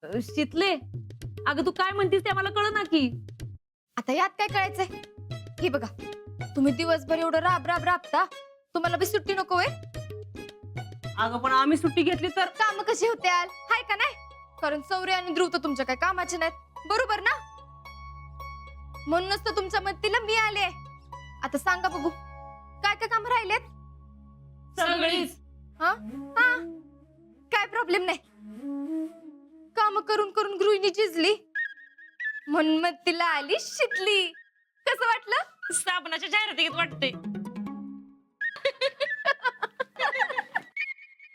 शितले, अगं तू काय म्हणतीस ते मला कळ ना की. आता यात काय कळायचंय? हे बघा, तुम्ही दिवसभर एवढं राब राब राबता, तुम्हाला बी सुट्टी नको आहे? अगं पण आम्ही सुट्टी घेतली तर काम कशी होत्याल हाय का नाही? कारण सौर्य आणि ध्रुव तर तुमच्या काय कामाचे नाहीत, बरोबर ना? म्हणूनच तर तुमच्या मदतीला मी आले. आता सांगा बघू, काय काय काम राहिलेत? सगळीच. हा हा, काय प्रॉब्लेम नाही. काम करून करून गृहिणी झिजली, म्हणून मग तिला आली शितली. कसं वाटलं? साबणाच्या जाहिरातीत वाटते.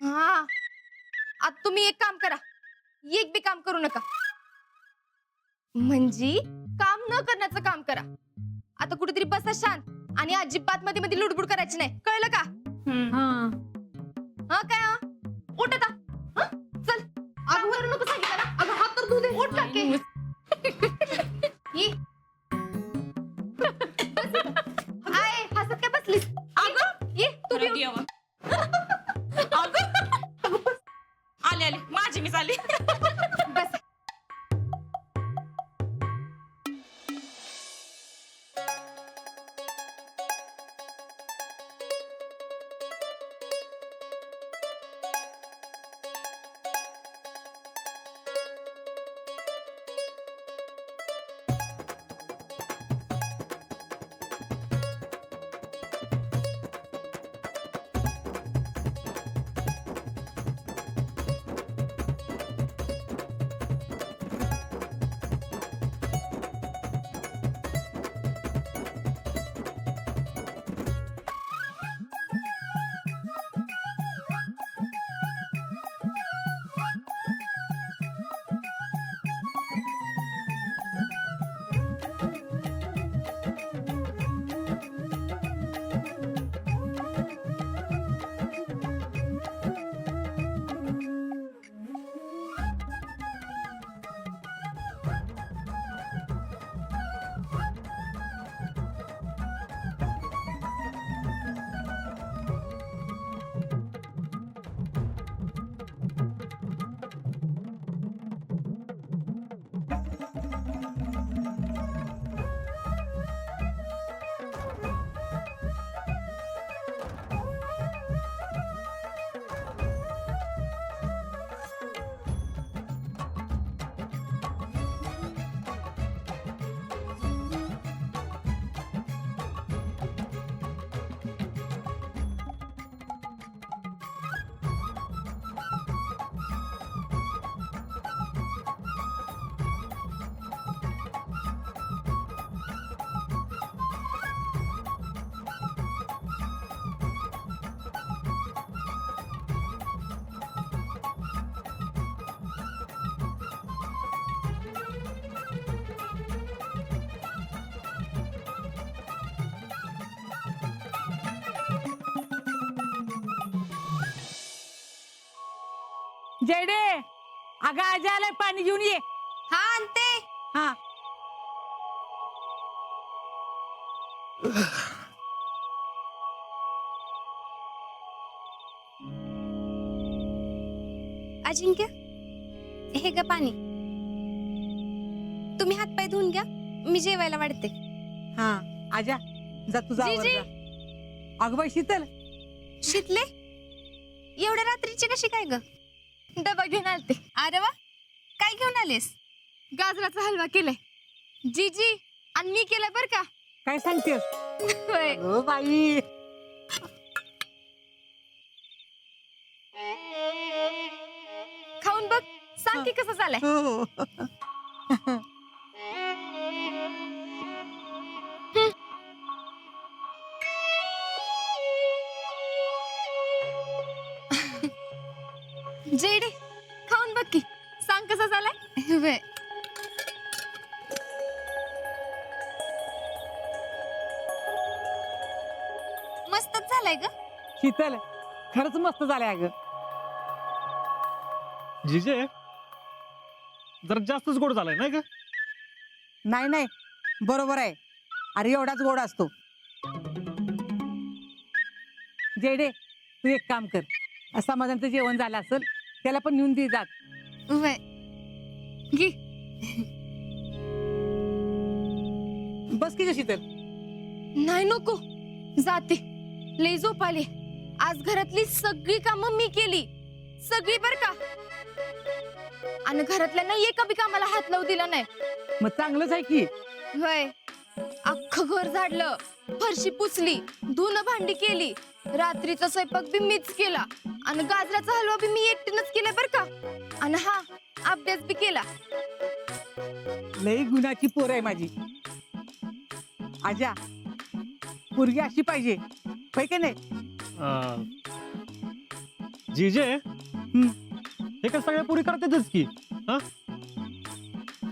हा, आता तुम्ही एक काम करा, एक बी काम करू नका. म्हणजे काम न करण्याचं काम करा. आता कुठेतरी बसा शांत आणि अजिबात मध्ये मध्ये लुडबुड करायची नाही, कळलं का? हा काय हा? उठ आता. हा? चल, काम करू नको सांगितलं ना. अगं हात तर धुऊ दे. उठ काके. ये. बस इथं. आय, हसत काय बसलीस? ये तू बी उठ. आले आले, माझी मीच आली. बस. जेडे, अगं आजी आलाय, पाणी घेऊन ये. हा आणते. हा. अजिंक्य, हे ग पाणी. तुम्ही हात पाय धुवून घ्या, मी जेवायला वाढते. हा, आजा जा तुझा आवर जीजी. जा. अगं बाई शीतल, शितले, एवढ्या रात्रीची कशी काय ग? डबा घेऊन आलते. अरे वा, काय घेऊन आलेस? गाजराचा हलवा केलाय. जीजी आणि मी केलाय बर का. काय सांगतेस? होय. अगं बाई, खाऊन बघ, सांग की कसं झालंय. हो. जेडी, खाऊन बघ की, सांग कसं झालंय. होय. मस्तच झालंय ग. शीतल, खरंच मस्त झालंय अगं. जिजे जरा जास्तच गोड झालाय नाही का? नाही नाही, बरोबर आहे. अरे एवढाच गोड असतो. जेडे, तू एक काम कर, समाधानचं जेवण झालं असेल त्याला पण नेऊन दे जात. होय. घे. बस की शीतल. नाही नको, जाते. लई झोप आली. आज घरातली सगळी कामं मी केली, सगळी बर का. आणि घरातल्यांना एका बी कामाला हात लावू दिला नाही. मग चांगलंच आहे की. होय, अख्खं घर झाडलं, फरशी पुसली, धुणं भांडी केली, रात्रीचा स्वयंपाक बी मीच केला आणि गाजराचा हलवा बी मी एकटीनच केलाय बर का. आणि हा, अभ्यास बी केला. लई गुणाची पोर आहे माझी. आजा, पोरगी अशी पाहिजे, होय का नाही? जीजे हे काय सगळ्या पुरी करतातच की. हा,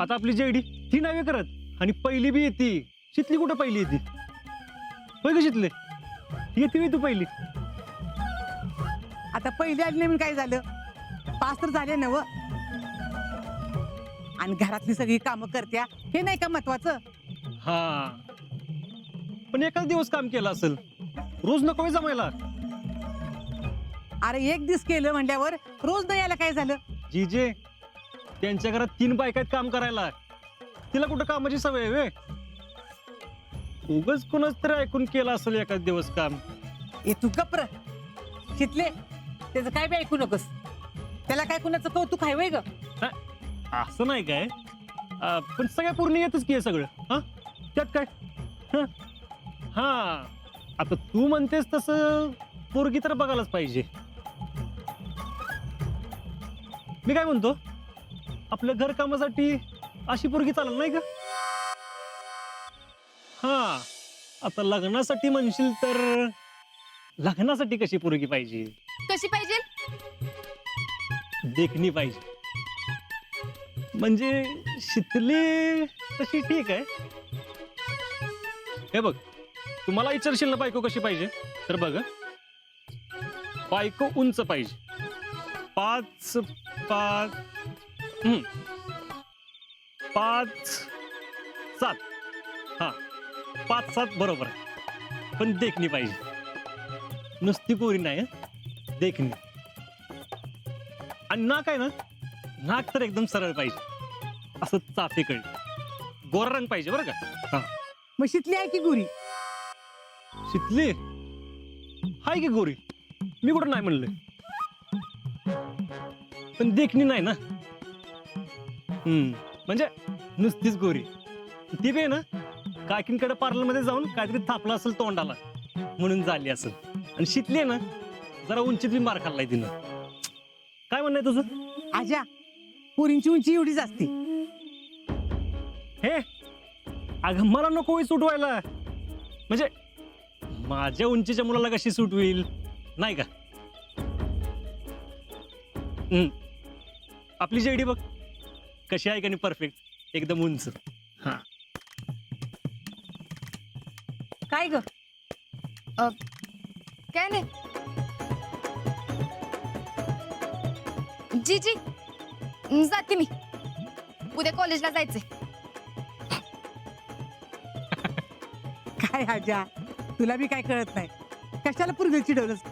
आता आपली जेडी ती नाही करत आणि पहिली बी येते. शितली कुठं पहिली येते? होय का शितले? येते मी तू पहिली. आता पहिली आली नाही म्हणून काय झालं? पास तर झाले नव. आणि घरातली सगळी कामं करत्या, हे नाही का महत्वाचं? हा, पण एकाच दिवस काम केलं असेल, रोज नको जमायला. अरे एक दिवस केलं म्हणल्यावर रोज नाही यायला काय झालं? जीजे त्यांच्या घरात 3 बायका आहेत काम करायला. तिला कुठं कामाची सवय आहे वे? उगच कोणाच तरी ऐकून केलं असेल एकाच दिवस काम. ए तू गप्र शितले, त्याचं काय बी ऐकू नकोस. त्याला काय कुणाचं कौतुक आहे वय ग? असं नाही काय, पण सगळ्या पूर्ण येतच की हे सगळं. हा, त्यात काय? हं? हा, आता तू म्हणतेस तसं पोरगी तर बघायलाच पाहिजे. मी काय म्हणतो, आपल्या घर कामासाठी अशी पोरगी चालेल नाही का? हा, आता लग्नासाठी म्हणशील तर लग्नासाठी कशी पोरगी पाहिजे? कशी पाहिजे? देखणी पाहिजे. म्हणजे शितली तशी ठीक आहे. हे बघ, तुम्हाला विचारशील ना बायको कशी पाहिजे, तर बघ, बायको उंच पाहिजे. 5 7. हा, 5-7 बरोबर आहे. पण देखणी पाहिजे, नुसती पोरी नाही हं? देखणी. आणि नाक आहे ना, नाक तर एकदम सरळ पाहिजे, असं चाफेकळ. गोरा रंग पाहिजे बरं का. हा, मग शितली आहे की गुरी? शितली हाय की गोरी, मी कुठं नाही म्हणलं, पण देखणी नाही ना. म्हणजे नुसतीच गोरी. ती बी ना काकींकडे पार्लरमध्ये जाऊन काहीतरी थापलं असेल तोंडाला म्हणून झाली असेल. आणि शितली आहे ना, जरा उंचीत बी मार खाल्लाय तिनं. काय म्हणणं आहे तुझं? आजा, पोरींची उंची एवढीच असते. हे अगं, मला नको होई सुटवायला. म्हणजे माझ्या उंचीच्या मुलाला कशी सूट होईल नाही का? आपली जेडी बघ कशी आहे का नाही, परफेक्ट, एकदम उंच. हा, काय ग? काय नाही. जी जी, जाते मी. उद्या कॉलेजला जायचंय. काय आजा, तुला बी काय कळत नाही. कशाला पोरगी चिडवलंस?